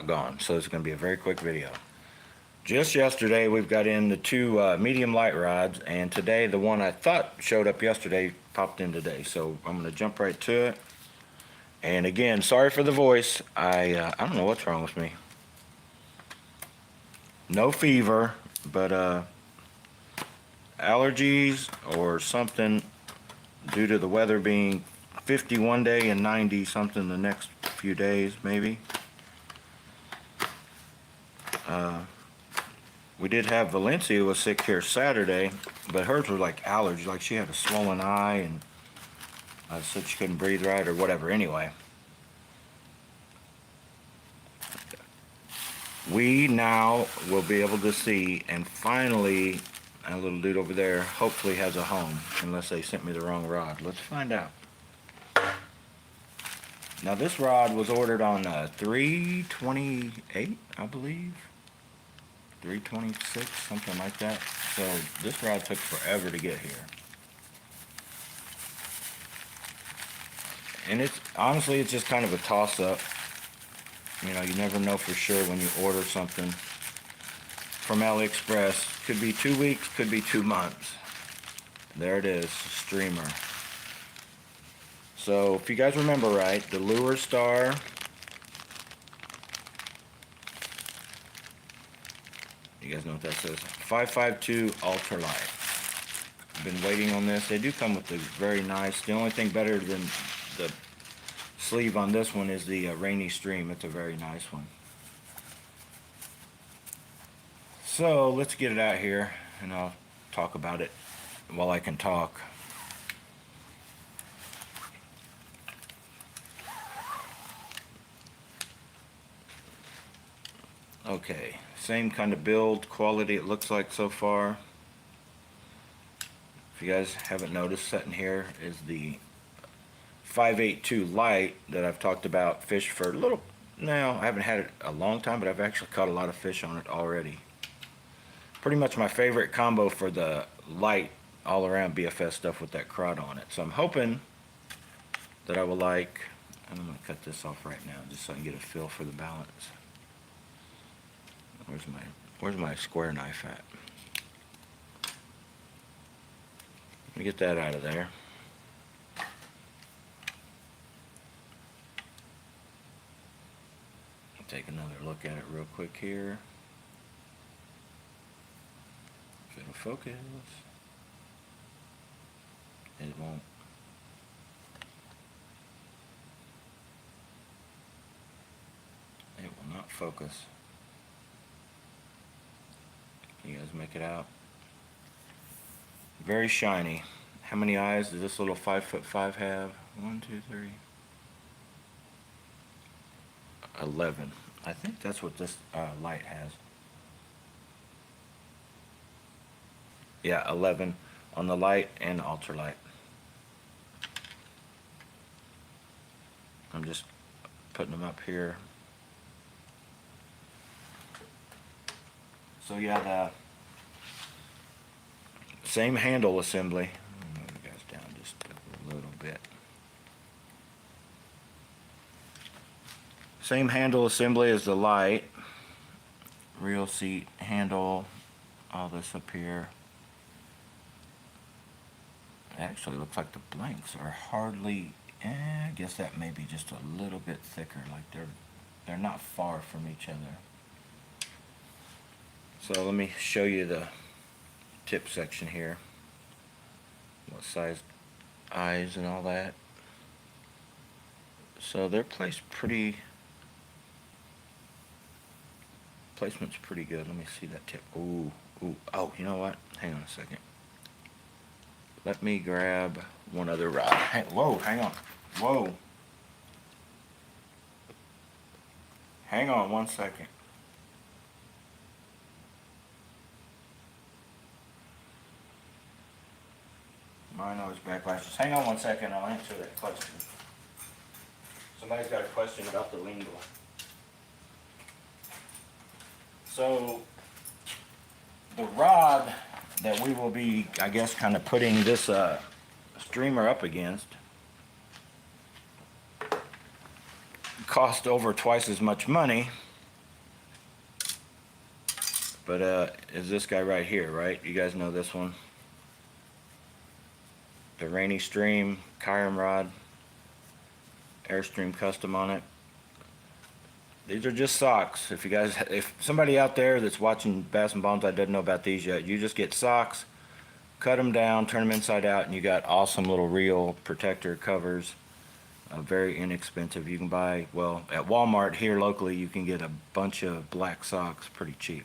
gone, so it's going to be a very quick video. Just yesterday we've got in the two medium light rods, and today the one I thought showed up yesterday popped in today, so I'm going to jump right to it. And again, sorry for the voice. I don't know what's wrong with me. No fever, but allergies or something due to the weather being 50 one day and 90 something the next few days maybe. We did have Valencia was sick here Saturday, but hers was like allergy, like she had a swollen eye and said she couldn't breathe right or whatever. Anyway, we now will be able to see, and finally that little dude over there hopefully has a home, unless they sent me the wrong rod. Let's find out. Now this rod was ordered on 3/28, I believe. 3/26, something like that. So this rod took forever to get here. And it's honestly, it's just kind of a toss-up. You know, you never know for sure when you order something from AliExpress. Could be 2 weeks, could be 2 months. There it is, streamer. So if you guys remember right, the Lurestar, you guys know what that says, 552 ultralight. I've been waiting on this. They do come with the very nice, the only thing better than the sleeve on this one is the rainy stream. It's a very nice one. So let's get it out here and I'll talk about it while I can talk. Okay, same kind of build quality it looks like so far. If you guys haven't noticed, sitting here is the 582 light that I've talked about, fish for a little, now I haven't had it a long time, but I've actually caught a lot of fish on it already. Pretty much my favorite combo for the light all around BFS stuff with that crod on it. So I'm hoping that I will like, and I'm going to cut this off right now just so I can get a feel for the balance. Where's my square knife at? Let me get that out of there. Take another look at it real quick here. If it'll focus. It won't. It will not focus. You guys make it out? Very shiny. How many eyes does this little 5'5" have? 1, 2, 3. 11. I think that's what this light has. Yeah, 11 on the light and ultralight. I'm just putting them up here. So yeah, the same handle assembly. I'll move you guys down just a little bit. Same handle assembly as the light. Reel seat handle, all this up here. It actually looks like the blanks are hardly, I guess that may be just a little bit thicker, like they're not far from each other. So let me show you the tip section here. What size eyes and all that. So they're placed pretty, placement's pretty good. Let me see that tip. Ooh, oh, you know what? Hang on a second. Let me grab one other rod. Whoa, hang on. Whoa. Hang on 1 second. Mine always backlashes. Hang on 1 second, I'll answer that question. Somebody's got a question about the Lingo. So, the rod that we will be, I guess, kind of putting this streamer up against cost over twice as much money but is this guy right here, right? You guys know this one. The Rainy Stream Kyram rod, Airstream Custom on it. These are just socks. If somebody out there that's watching Bass and Bombs that doesn't know about these yet, you just get socks, cut them down, turn them inside out, and you got awesome little reel protector covers. Very inexpensive. You can buy, well, at Walmart here locally, you can get a bunch of black socks pretty cheap.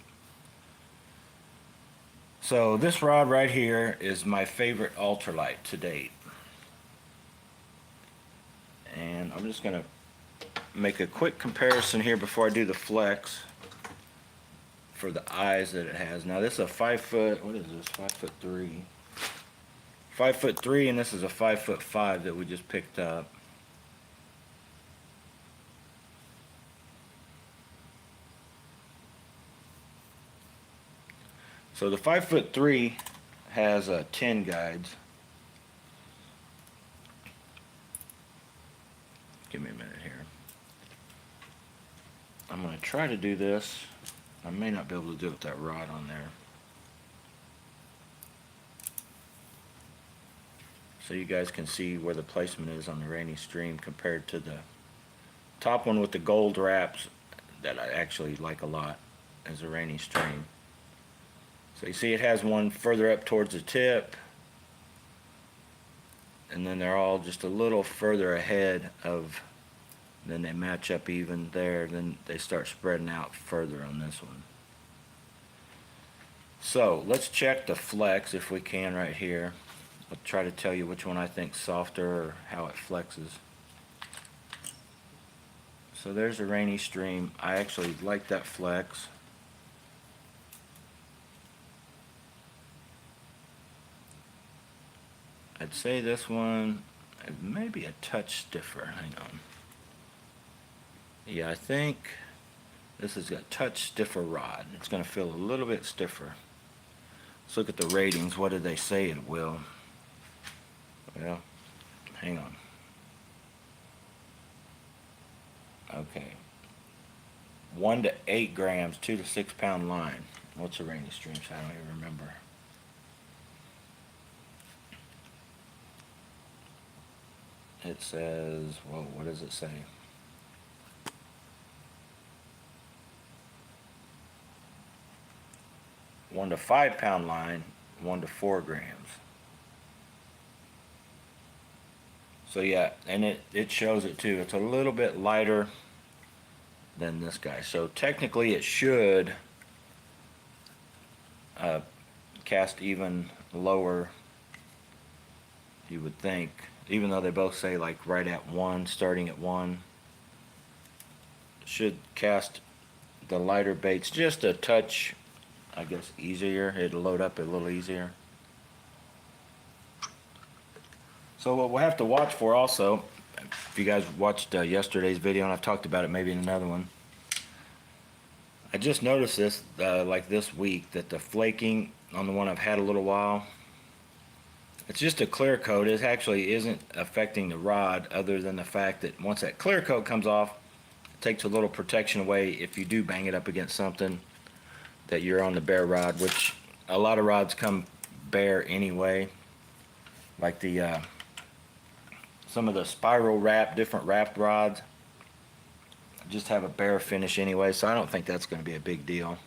So this rod right here is my favorite ultralight to date. And I'm just going to make a quick comparison here before I do the flex for the eyes that it has. Now this is a 5 foot, what is this, 5'3". 5'3", and this is a 5'5" that we just picked up. So the 5'3" has 10 guides. Give me a minute here. I'm going to try to do this. I may not be able to do it with that rod on there. So you guys can see where the placement is on the Rainy Stream compared to the top one with the gold wraps that I actually like a lot is the Rainy Stream. So you see it has one further up towards the tip, and then they're all just a little further ahead of, then they match up even there, then they start spreading out further on this one. So let's check the flex if we can right here. I'll try to tell you which one I think's softer or how it flexes. So there's a Rainy Stream. I actually like that flex. I'd say this one may be a touch stiffer. Hang on. Yeah, I think this is a touch stiffer rod. It's going to feel a little bit stiffer. Let's look at the ratings. What did they say it will? Well, hang on. Okay. 1 to 8 grams, 2 to 6 pound line. What's a Rainy Stream? I don't even remember. It says, well, what does it say? One to 5 pound line, 1 to 4 grams. So yeah, and it shows it too. It's a little bit lighter than this guy. So technically it should cast even lower, you would think. Even though they both say like right at 1, starting at 1. Should cast the lighter baits just a touch, I guess, easier. It'll load up a little easier. So what we'll have to watch for also, if you guys watched yesterday's video, and I've talked about it maybe in another one, I just noticed this like this week, that the flaking on the one I've had a little while, it's just a clear coat. It actually isn't affecting the rod, other than the fact that once that clear coat comes off, it takes a little protection away if you do bang it up against something that you're on the bare rod, which a lot of rods come bare anyway. Like the some of the spiral wrap, different wrapped rods just have a bare finish anyway, so I don't think that's going to be a big deal.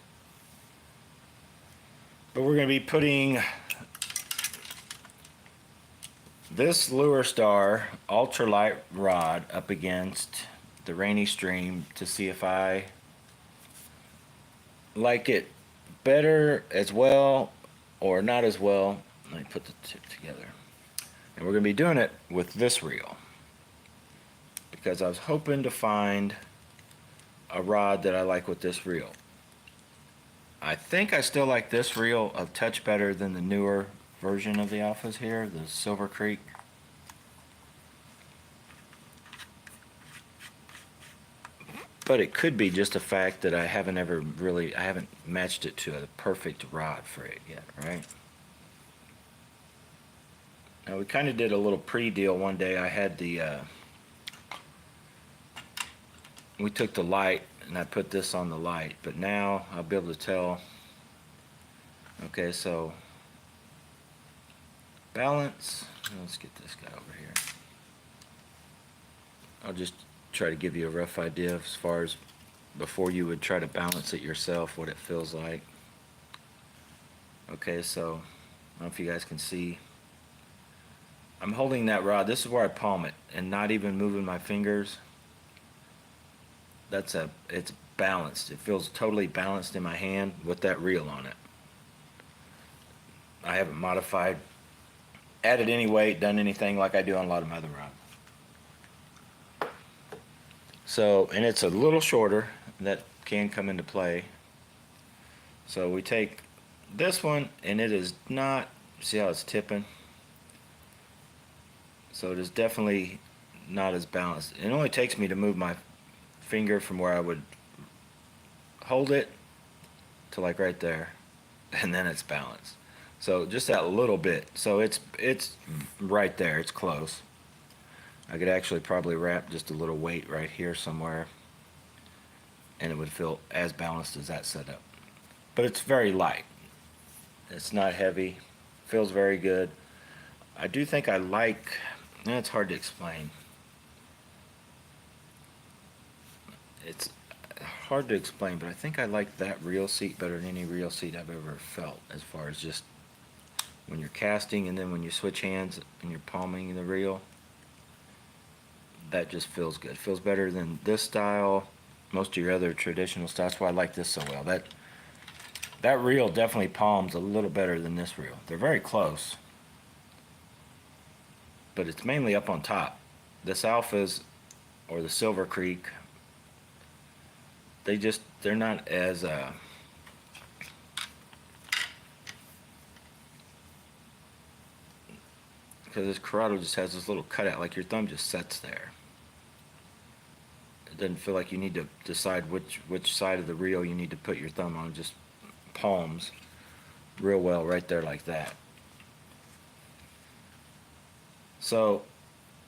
But we're going to be putting this Lurestar ultralight rod up against the Rainy Stream to see if I like it better as well or not as well. Let me put the tip together. And we're going to be doing it with this reel, because I was hoping to find a rod that I like with this reel. I think I still like this reel a touch better than the newer version of the Alphas here, the Silver Creek. But it could be just a fact that I haven't matched it to a perfect rod for it yet, right? Now we kind of did a little pre-deal one day. I had the we took the light and I put this on the light, but now I'll be able to tell Okay, so balance. Let's get this guy over here. I'll just try to give you a rough idea as far as before you would try to balance it yourself, what it feels like. Okay, so I don't know if you guys can see. I'm holding that rod. This is where I palm it and not even moving my fingers. It's balanced. It feels totally balanced in my hand with that reel on it. I haven't modified, added any weight, done anything like I do on a lot of my other rods. So, and it's a little shorter. That can come into play. So we take this one, and it is not, see how it's tipping? So it is definitely not as balanced. It only takes me to move my finger from where I would hold it to like right there, and then it's balanced. So just that little bit. So it's right there. It's close. I could actually probably wrap just a little weight right here somewhere, and it would feel as balanced as that setup. But it's very light. It's not heavy. Feels very good. I do think I like, it's hard to explain. It's hard to explain, but I think I like that reel seat better than any reel seat I've ever felt, as far as just when you're casting and then when you switch hands and you're palming the reel. That just feels good. Feels better than this style, most of your other traditional styles. That's why I like this so well. That reel definitely palms a little better than this reel. They're very close, but it's mainly up on top. This Alphas or the Silver Creek, they're not as because this Corrado just has this little cutout, like your thumb just sets there. It doesn't feel like you need to decide which side of the reel you need to put your thumb on. It just palms real well right there like that. So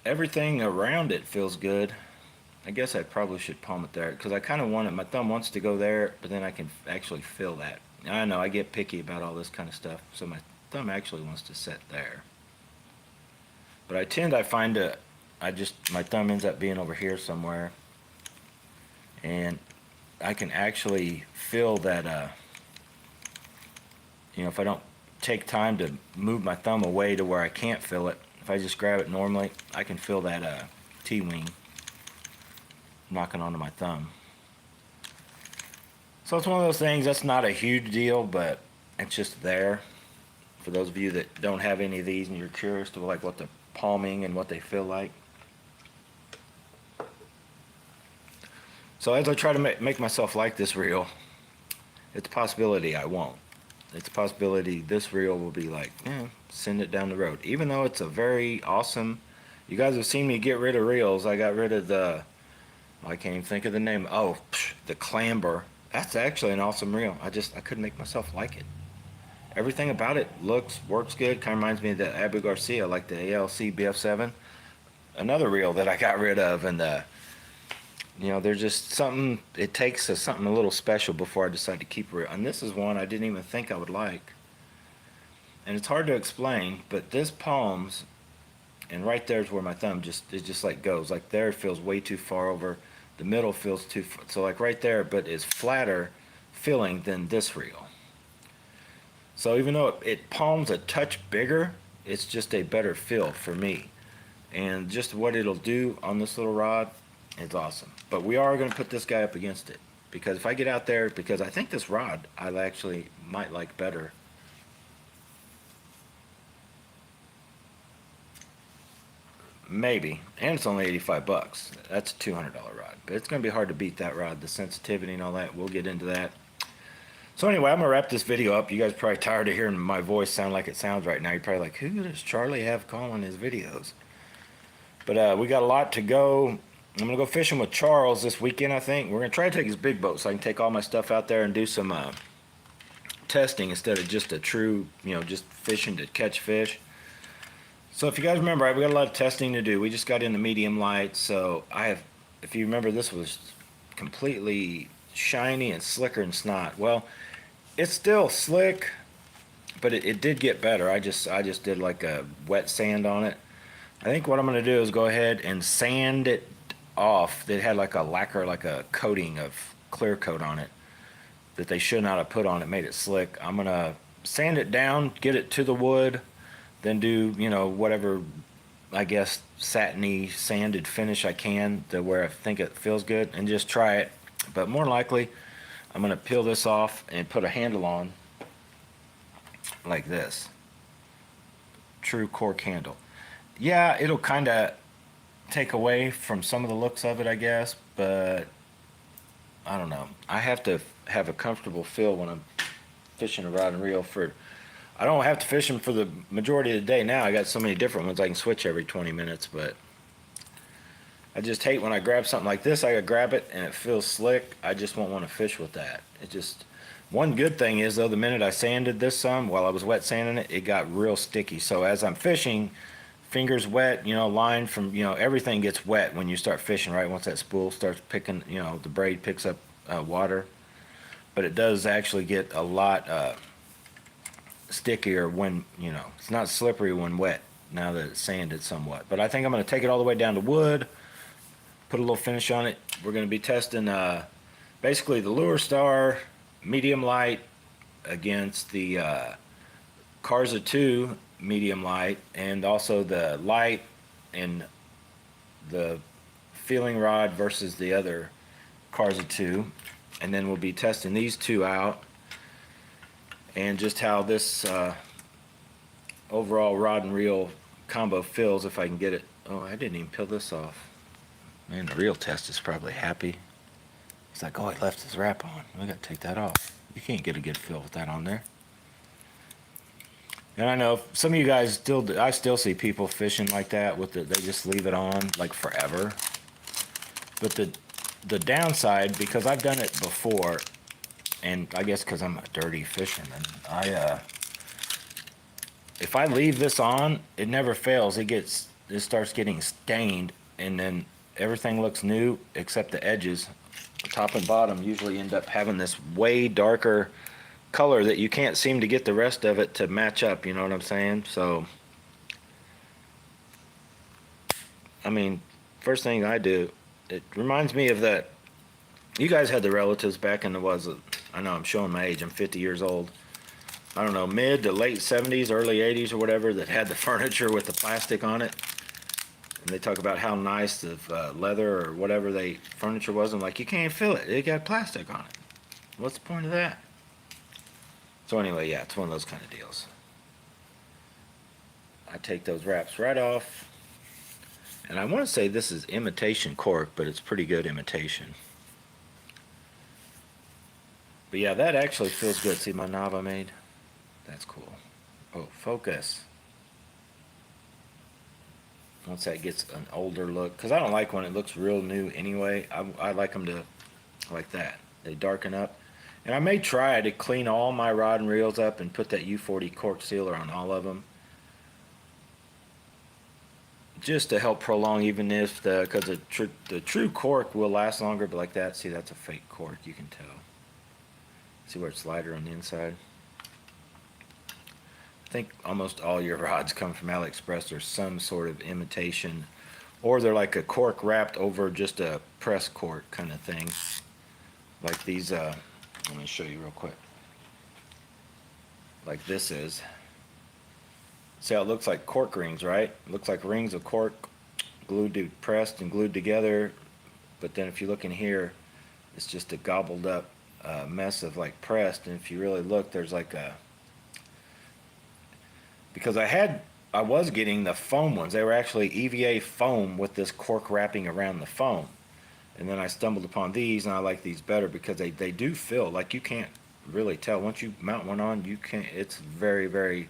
everything around it feels good. I guess I probably should palm it there because I kind of want it. My thumb wants to go there, but then I can actually feel that. I know I get picky about all this kind of stuff, so my thumb actually wants to set there. But I find that my thumb ends up being over here somewhere, and I can actually feel that, if I don't take time to move my thumb away to where I can't feel it, if I just grab it normally, I can feel that T-wing knocking onto my thumb. So it's one of those things that's not a huge deal, but it's just there. For those of you that don't have any of these and you're curious to like what the palming and what they feel like. So as I try to make myself like this reel, it's a possibility I won't. It's a possibility this reel will be like, send it down the road. Even though it's a very awesome, you guys have seen me get rid of reels. I got rid of I can't even think of the name. Oh, the Clamber. That's actually an awesome reel. I couldn't make myself like it. Everything about it works good. Kind of reminds me of the Abu Garcia, like the ALC BF7. Another reel that I got rid of, and there's just something. It takes something a little special before I decide to keep a reel. And this is one I didn't even think I would like. And it's hard to explain, but this palms, and right there's where my thumb just like goes. Like there, it feels way too far over. The middle feels too, so like right there, but is flatter feeling than this reel. So even though it palms a touch bigger, it's just a better feel for me. And just what it'll do on this little rod is awesome. But we are going to put this guy up against it. Because if I get out there, because I think this rod I actually might like better. Maybe. And it's only 85 bucks. That's a $200 rod. But it's going to be hard to beat that rod. The sensitivity and all that. We'll get into that. So anyway, I'm going to wrap this video up. You guys are probably tired of hearing my voice sound like it sounds right now. You're probably like, who does Charlie have calling his videos? But we got a lot to go. I'm going to go fishing with Charles this weekend, I think. We're going to try to take his big boat so I can take all my stuff out there and do some testing instead of just a true, just fishing to catch fish. So if you guys remember, we got a lot of testing to do. We just got in the medium light, so if you remember, this was completely shiny and slicker than snot. Well, it's still slick, but it did get better. I just did like a wet sand on it. I think what I'm gonna do is go ahead and sand it off. It had like a lacquer, like a coating of clear coat on it that they should not have put on it, made it slick. I'm gonna sand it down, get it to the wood, then do, you know, whatever, I guess, satiny sanded finish I can to where I think it feels good, and just try it. But more likely, I'm gonna peel this off and put a handle on like this. True cork handle. Yeah, it'll kind of take away from some of the looks of it, I guess, but I don't know. I have to have a comfortable feel when I'm fishing a rod and reel for. I don't have to fish them for the majority of the day now. I got so many different ones I can switch every 20 minutes, but I just hate when I grab something like this. I gotta grab it and it feels slick. I just won't want to fish with that. It just. One good thing is though, the minute I sanded this some while I was wet sanding it, it got real sticky. So as I'm fishing, fingers wet, you know, line from, you know, everything gets wet when you start fishing, right? Once that spool starts picking, you know, the braid picks up water. But it does actually get a lot stickier when, you know, it's not slippery when wet now that it's sanded somewhat. But I think I'm going to take it all the way down to wood, put a little finish on it. We're going to be testing basically the Lurestar medium light against the Karza 2 medium light, and also the light and the feeling rod versus the other Karza 2. And then we'll be testing these two out and just how this overall rod and reel combo feels if I can get it. Oh, I didn't even peel this off. Man, the reel test is probably happy. He's like, oh, he left his wrap on. We gotta take that off. You can't get a good feel with that on there. And I know some of you guys I still see people fishing like that with they just leave it on like forever. But the downside, because I've done it before, and I guess because I'm a dirty fisherman, if I leave this on, it never fails. It starts getting stained, and then everything looks new except the edges. Top and bottom usually end up having this way darker color that you can't seem to get the rest of it to match up, you know what I'm saying? So, I mean, first thing I do, it reminds me of that. You guys had the relatives back in I know I'm showing my age, I'm 50 years old. I don't know, mid to late 70s, early 80s or whatever, that had the furniture with the plastic on it. And they talk about how nice the leather or whatever furniture was. I'm like, you can't feel it. It got plastic on it. What's the point of that? So anyway, yeah, it's one of those kind of deals. I take those wraps right off. And I want to say this is imitation cork, but it's pretty good imitation. But yeah, that actually feels good. See my knob I made? That's cool. Oh, focus. Once that gets an older look, because I don't like when it looks real new anyway. I like them to like that. They darken up. And I may try to clean all my rod and reels up and put that U40 cork sealer on all of them, just to help prolong, even if because the true cork will last longer. But like that, see, that's a fake cork, you can tell. See where it's lighter on the inside? I think almost all your rods come from AliExpress or some sort of imitation, or they're like a cork wrapped over just a press cork kind of thing. Like these, let me show you real quick. Like this is. See how it looks like cork rings, right? It looks like rings of cork pressed and glued together. But then if you look in here, it's just a gobbled up mess of like pressed. And if you really look, there's like a, because I was getting the foam ones. They were actually EVA foam with this cork wrapping around the foam. And then I stumbled upon these, and I like these better because they do feel like you can't really tell. Once you mount one on, you can't, it's very, very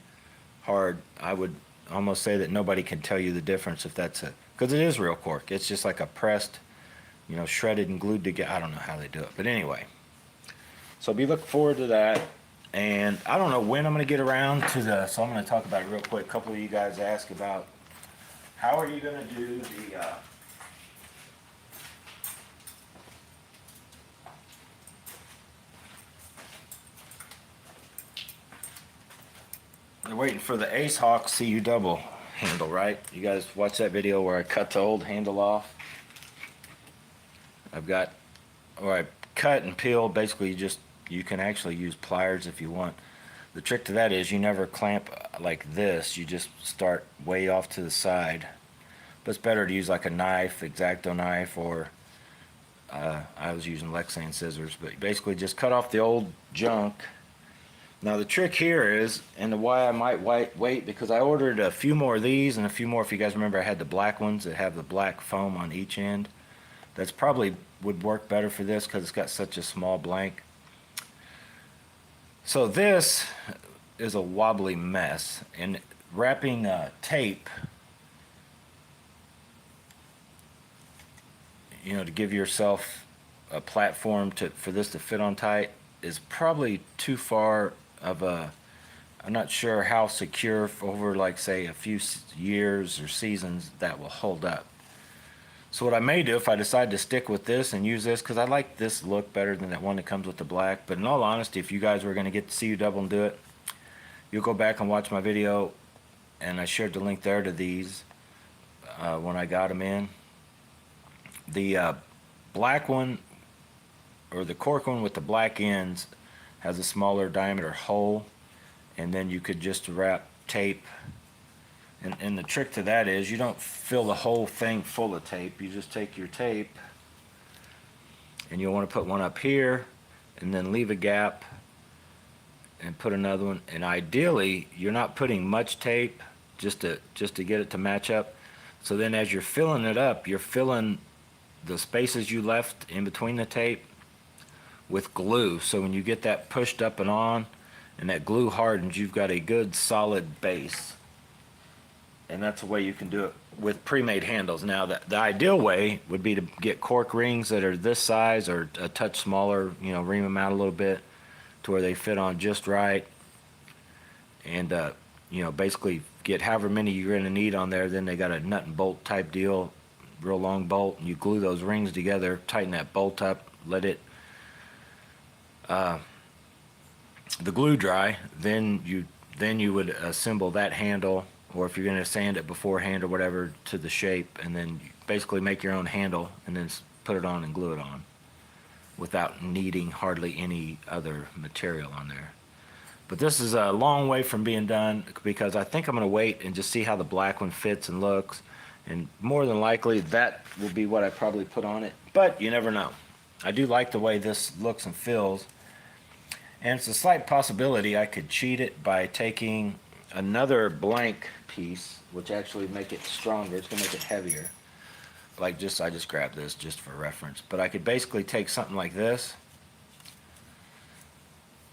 hard. I would almost say that nobody can tell you the difference if that's it. Because it is real cork. It's just like a pressed, you know, shredded and glued together. I don't know how they do it. But anyway, so be looking forward to that. And I don't know when I'm going to get around to so I'm going to talk about it real quick. A couple of you guys asked about how are you going to do the We're waiting for the Ace Hawk CU double handle, right? You guys watch that video where I cut the old handle off? Or I cut and peel. Basically, you can actually use pliers if you want. The trick to that is you never clamp like this. You just start way off to the side. But it's better to use like a knife, X-Acto knife, or I was using Lexan scissors. But basically just cut off the old junk. Now the trick here is, and why I might wait, because I ordered a few more of these and a few more, if you guys remember, I had the black ones that have the black foam on each end. That's probably would work better for this because it's got such a small blank. So this is a wobbly mess, and wrapping tape, you know, to give yourself a platform for this to fit on tight is probably too far of a, I'm not sure how secure over, like, say a few years or seasons that will hold up. So what I may do, if I decide to stick with this and use this, because I like this look better than that one that comes with the black, but in all honesty, if you guys were going to get the CU double and do it, you'll go back and watch my video, and I shared the link there to these when I got them in. The black one, or the Cork one with the black ends, has a smaller diameter hole, and then you could just wrap tape. And the trick to that is you don't fill the whole thing full of tape. You just take your tape, and you'll want to put one up here, and then leave a gap, and put another one. And ideally, you're not putting much tape, just to get it to match up. So then as you're filling it up, you're filling the spaces you left in between the tape with glue. So when you get that pushed up and on, and that glue hardens, you've got a good solid base. And that's the way you can do it with pre-made handles. Now, the ideal way would be to get cork rings that are this size or a touch smaller, you know, ream them out a little bit to where they fit on just right. And, you know, basically get however many you're going to need on there. Then they got a nut and bolt type deal, real long bolt, and you glue those rings together, tighten that bolt up, let it, the glue dry. Then you would assemble that handle, or if you're going to sand it beforehand or whatever, to the shape, and then basically make your own handle and then put it on and glue it on without needing hardly any other material on there. But this is a long way from being done, because I think I'm going to wait and just see how the black one fits and looks, and more than likely that will be what I probably put on it, but you never know. I do like the way this looks and feels, and it's a slight possibility I could cheat it by taking another blank piece, which actually make it stronger. It's gonna make it heavier. Like I just grabbed this just for reference, but I could basically take something like this,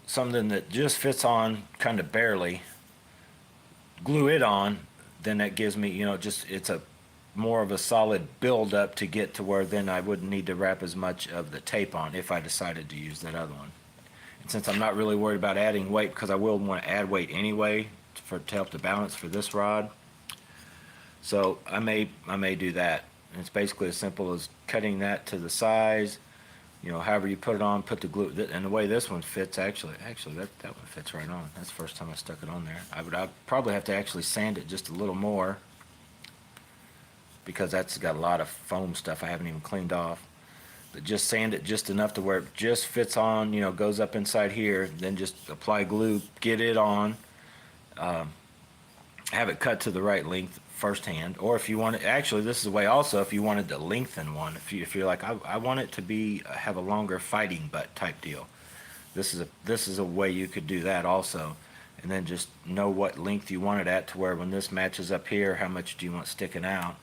something that just fits on kind of barely, glue it on, then that gives me, you know, it's a more of a solid build up to get to where then I wouldn't need to wrap as much of the tape on if I decided to use that other one. And since I'm not really worried about adding weight, because I will want to add weight anyway to help the balance for this rod, so I may do that. And it's basically as simple as cutting that to the size, you know, however you put it on, put the glue, and the way this one fits, actually that one fits right on. That's the first time I stuck it on there. I'd probably have to actually sand it just a little more, because that's got a lot of foam stuff I haven't even cleaned off. But just sand it just enough to where it just fits on, you know, goes up inside here, then just apply glue, get it on, have it cut to the right length firsthand. Or if you want it, actually this is a way also, if you wanted to lengthen one, if you're like, I want it to have a longer fighting butt type deal, this is a way you could do that also. And then just know what length you want it at, to where when this matches up here, how much do you want sticking out.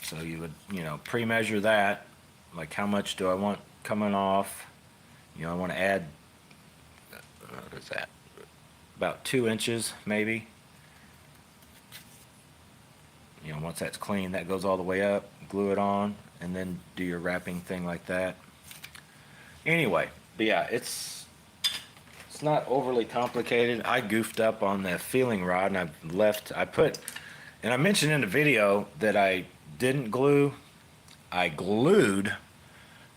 So you would, you know, pre-measure that, like how much do I want coming off. You know, I want to add, what is that, about 2 inches maybe. You know, once that's clean, that goes all the way up, glue it on, and then do your wrapping thing like that. Anyway, but yeah, it's not overly complicated. I goofed up on the feeling rod, and and I mentioned in the video that I didn't glue. I glued,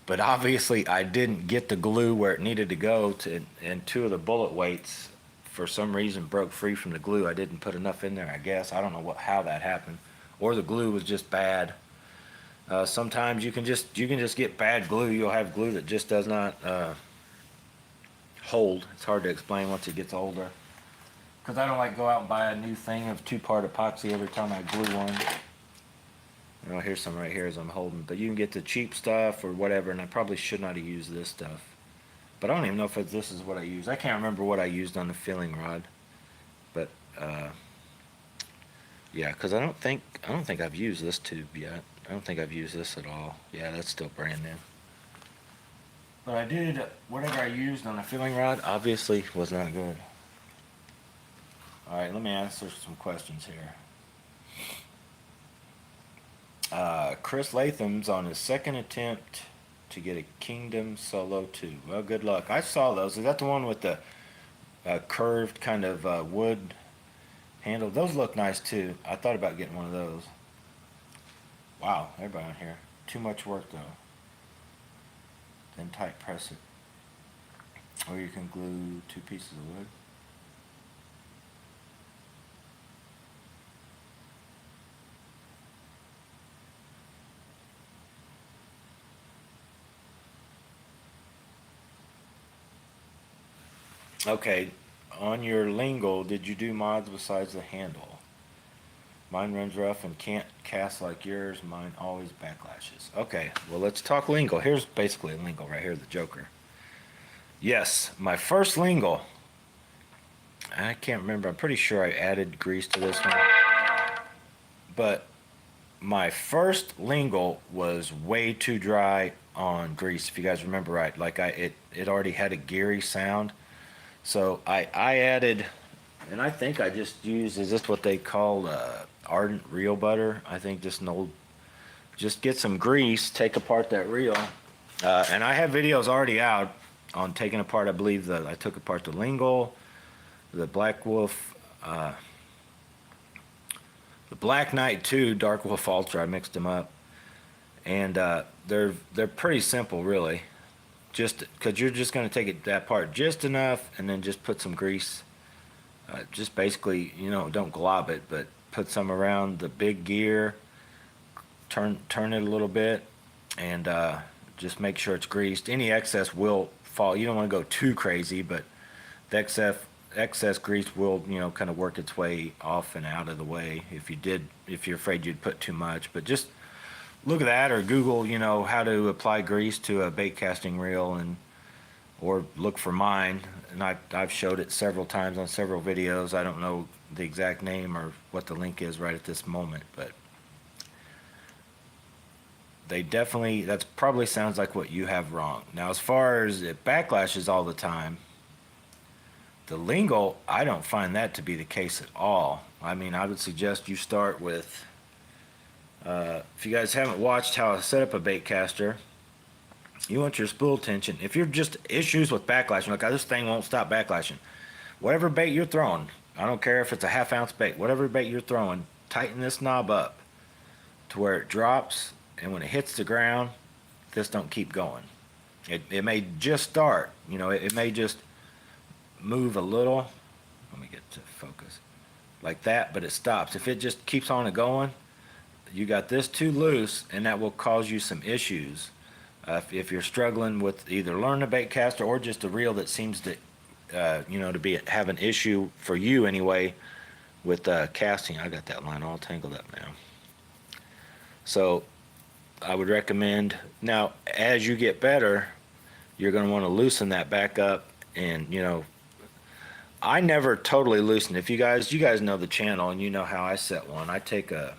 but obviously I didn't get the glue where it needed to go and 2 of the bullet weights for some reason broke free from the glue. I didn't put enough in there, I guess. I don't know how that happened, or the glue was just bad. Sometimes you can just get bad glue. You'll have glue that just does not hold. It's hard to explain once it gets older. Because I don't like go out and buy a new thing of 2-part epoxy every time I glue one. You know, here's some right here as I'm holding. But you can get the cheap stuff or whatever, and I probably should not have used this stuff. But I don't even know if this is what I used. I can't remember what I used on the filling rod. But yeah, because I don't think I've used this tube yet. I don't think I've used this at all. Yeah, that's still brand new. But I did, whatever I used on the filling rod obviously was not good. Alright, let me answer some questions here. Chris Latham's on his second attempt to get a Kingdom Solo 2. Well, good luck. I saw those. Is that the one with the curved kind of wood handle? Those look nice too. I thought about getting one of those. Wow, everybody on here. Too much work though. Then tight press it. Or you can glue 2 pieces of wood. Okay, on your Lingo, did you do mods besides the handle? Mine runs rough and can't cast like yours. Mine always backlashes. Okay, well let's talk Lingo. Here's basically a Lingo right here, the Joker. Yes, my first Lingo. I can't remember. I'm pretty sure I added grease to this one. But my first Lingo was way too dry on grease, if you guys remember right. Like it already had a geary sound. So I added, and I think I just used, is this what they call ardent reel butter? I think just an old, just get some grease, take apart that reel. And I have videos already out on taking apart, I believe I took apart the Lingo, the Black Wolf, the Black Knight 2, Dark Wolf Ultra. I mixed them up. And they're pretty simple really. Just because you're just going to take it that part just enough and then just put some grease, just basically, you know, don't glob it, but put some around the big gear, turn it a little bit, and just make sure it's greased. Any excess will fall. You don't want to go too crazy, but the excess grease will, you know, kind of work its way off and out of the way if you're afraid you'd put too much. But just look at that, or Google, you know, how to apply grease to a bait casting reel, or look for mine. And I've showed it several times on several videos. I don't know the exact name or what the link is right at this moment, but they definitely, that's probably sounds like what you have wrong. Now, as far as it backlashes all the time, the Lingo, I don't find that to be the case at all. I mean, I would suggest you start with, if you guys haven't watched how I set up a bait caster, you want your spool tension. If you're just issues with backlashing, like this thing won't stop backlashing, whatever bait you're throwing, I don't care if it's a ½ ounce bait, whatever bait you're throwing, tighten this knob up to where it drops, and when it hits the ground, this don't keep going. It may just start, you know, it may just move a little. Let me get to focus. Like that, but it stops. If it just keeps on it going, you got this too loose, and that will cause you some issues. If you're struggling with either learning a bait caster or just a reel that seems to, you know, have an issue for you anyway with casting. I got that line all tangled up now. So I would recommend, now as you get better, you're going to want to loosen that back up, and you know, I never totally loosen. If you guys know the channel and you know how I set one, I take a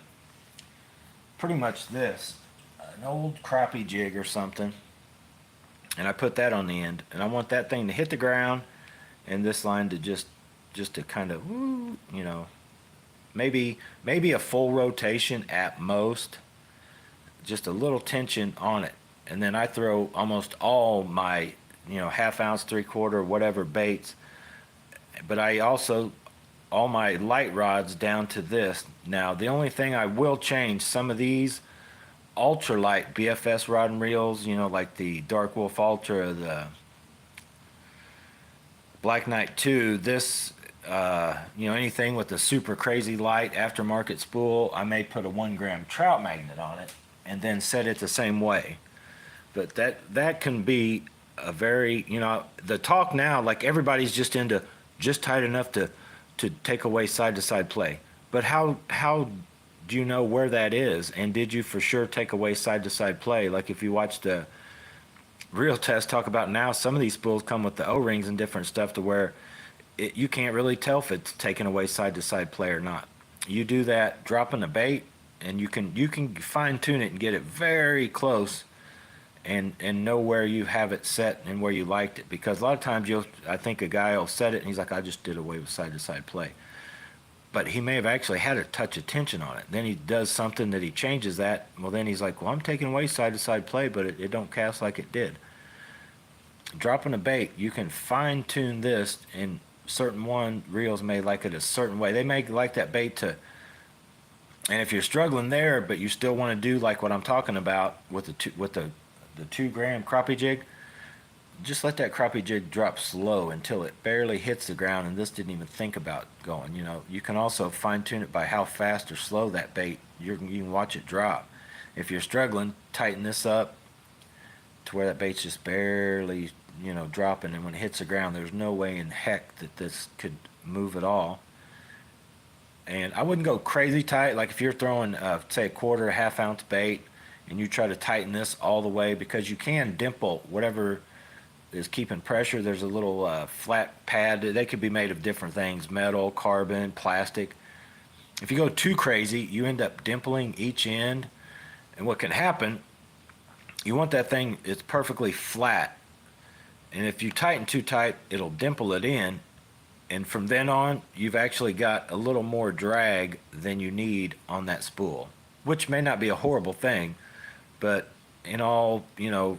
pretty much this, an old crappie jig or something, and I put that on the end, and I want that thing to hit the ground and this line to just to kind of, woo, you know, maybe a full rotation at most, just a little tension on it. And then I throw almost all my, you know, ½ ounce, 3/4, whatever baits, but I also, all my light rods down to this. Now, the only thing I will change, some of these ultralight BFS rod and reels, you know, like the Dark Wolf Ultra, the Black Knight 2, this you know, anything with a super crazy light aftermarket spool, I may put a 1 gram trout magnet on it and then set it the same way. But that can be a very, you know, the talk now, like everybody's just into just tight enough to take away side to side play. But how do you know where that is? And did you for sure take away side to side play? Like if you watch the real test talk about now, some of these spools come with the O-rings and different stuff to where you can't really tell if it's taking away side to side play or not. You do that dropping the bait, and you can fine tune it and get it very close, and know where you have it set and where you liked it. Because a lot of times I think a guy will set it and he's like, I just did away with side to side play, but he may have actually had a touch of tension on it. Then he does something that he changes that. Well, then he's like, well, I'm taking away side to side play, but it don't cast like it did. Dropping a bait, you can fine tune this, and certain reels may like it a certain way. They may like that bait to, and if you're struggling there, but you still want to do like what I'm talking about with the 2 gram crappie jig, just let that crappie jig drop slow until it barely hits the ground, and this didn't even think about going. You know, you can also fine tune it by how fast or slow that bait, you can watch it drop. If you're struggling, tighten this up to where that bait's just barely, you know, dropping, and when it hits the ground, there's no way in heck that this could move at all. And I wouldn't go crazy tight. Like if you're throwing say a quarter, a half ounce bait, and you try to tighten this all the way, because you can dimple whatever is keeping pressure. There's a little flat pad. They could be made of different things: metal, carbon, plastic. If you go too crazy, you end up dimpling each end, and what can happen, you want that thing, it's perfectly flat, and if you tighten too tight, it'll dimple it in, and from then on, you've actually got a little more drag than you need on that spool, which may not be a horrible thing, but in all, you know,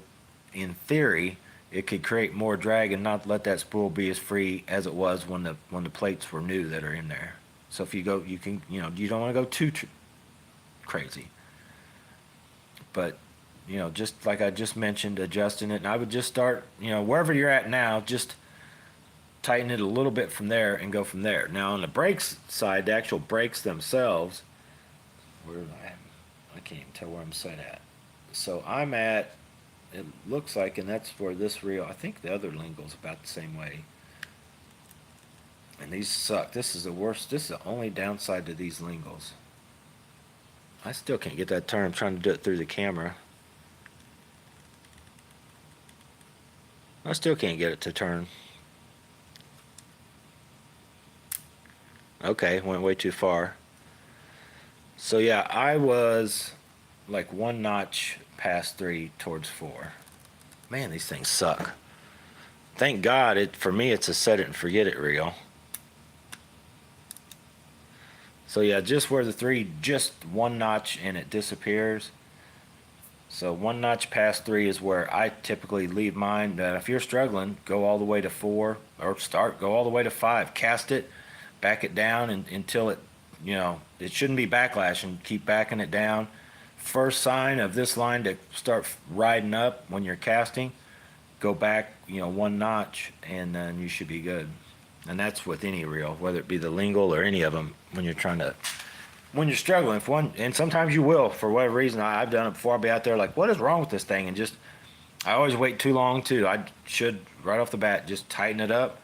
in theory, it could create more drag and not let that spool be as free as it was when the plates were new that are in there. So if you go, you can, you know, you don't want to go too crazy, but you know, just like I just mentioned, adjusting it. And I would just start, you know, wherever you're at now, just tighten it a little bit from there and go from there. Now on the brakes side, the actual brakes themselves, where I can't even tell where I'm set at. So I'm at, it looks like, and that's where this reel, I think the other Lingo's about the same way. And these suck. This is the worst. This is the only downside to these Lingos. I still can't get that turn. I'm trying to do it through the camera. I still can't get it to turn. Okay, went way too far. So yeah, I was like 1 notch past 3 towards 4. Man, these things suck. Thank God, for me, it's a set it and forget it reel. So yeah, just where the 3, just 1 notch and it disappears. So 1 notch past 3 is where I typically leave mine. If you're struggling, go all the way to 4, or go all the way to 5. Cast it, back it down until it, you know, it shouldn't be backlashing. Keep backing it down. First sign of this line to start riding up when you're casting, go back, you know, 1 notch, and then you should be good. And that's with any reel, whether it be the Lingo or any of them, when you're struggling. And sometimes you will, for whatever reason. I've done it before. I'll be out there like, what is wrong with this thing? And I always wait too long too. I should, right off the bat, just tighten it up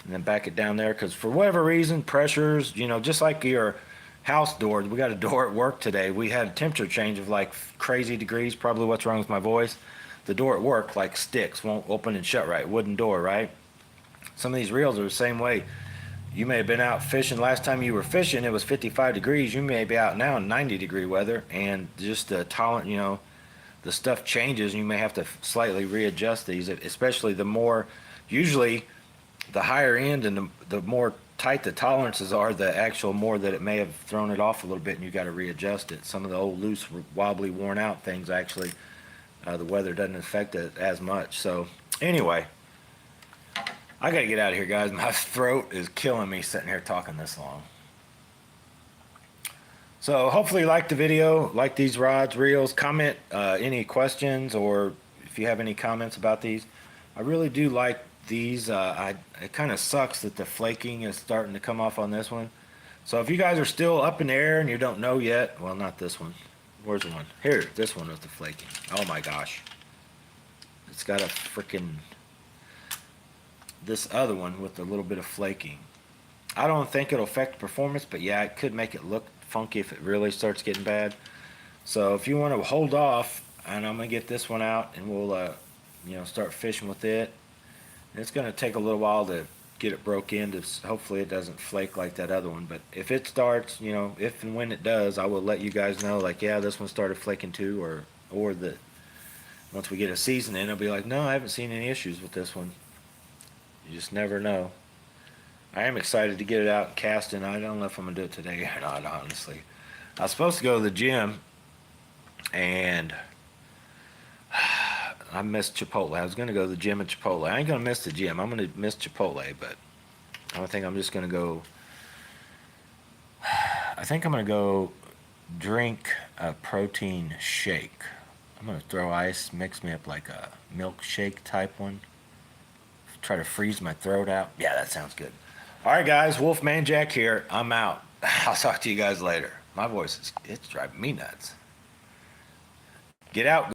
and then back it down there. Because for whatever reason, pressures, you know, just like your house door. We got a door at work today. We had a temperature change of like crazy degrees. Probably what's wrong with my voice. The door at work like sticks, won't open and shut right. Wooden door, right? Some of these reels are the same way. You may have been out fishing. Last time you were fishing, it was 55 degrees. You may be out now in 90-degree weather, and just the tolerant, you know, the stuff changes, and you may have to slightly readjust these, especially usually the higher end and the more tight the tolerances are, the actual more that it may have thrown it off a little bit, and you got to readjust it. Some of the old loose, wobbly, worn out things, actually, the weather doesn't affect it as much. So anyway, I gotta get out of here, guys. My throat is killing me sitting here talking this long. So hopefully you liked the video, like these rods, reels. Comment any questions, or if you have any comments about these. I really do like these, it kind of sucks that the flaking is starting to come off on this one. So if you guys are still up in the air and you don't know yet, well, not this one. Where's the one? Here, this one is the flaking. Oh my gosh. It's got a freaking, this other one with a little bit of flaking. I don't think it'll affect performance, but yeah, it could make it look funky if it really starts getting bad. So if you want to hold off, and I'm gonna get this one out, and we'll, start fishing with it. And it's gonna take a little while to get it broke in. To hopefully it doesn't flake like that other one. But if it starts, if and when it does, I will let you guys know. Like, yeah, this one started flaking too, or the once we get a season in, I'll be like, no, I haven't seen any issues with this one. You just never know. I am excited to get it out and cast, and I don't know if I'm gonna do it today or not. Honestly, I was supposed to go to the gym, and I missed Chipotle. I was gonna go to the gym at Chipotle. I ain't gonna miss the gym. I'm gonna miss Chipotle, but I think I'm just gonna go. I think I'm gonna go drink a protein shake. I'm gonna throw ice, mix me up like a milkshake type one. Try to freeze my throat out. Yeah, that sounds good. All right, guys. Wolfman Jack here. I'm out. I'll talk to you guys later. My voice it's driving me nuts. Get out.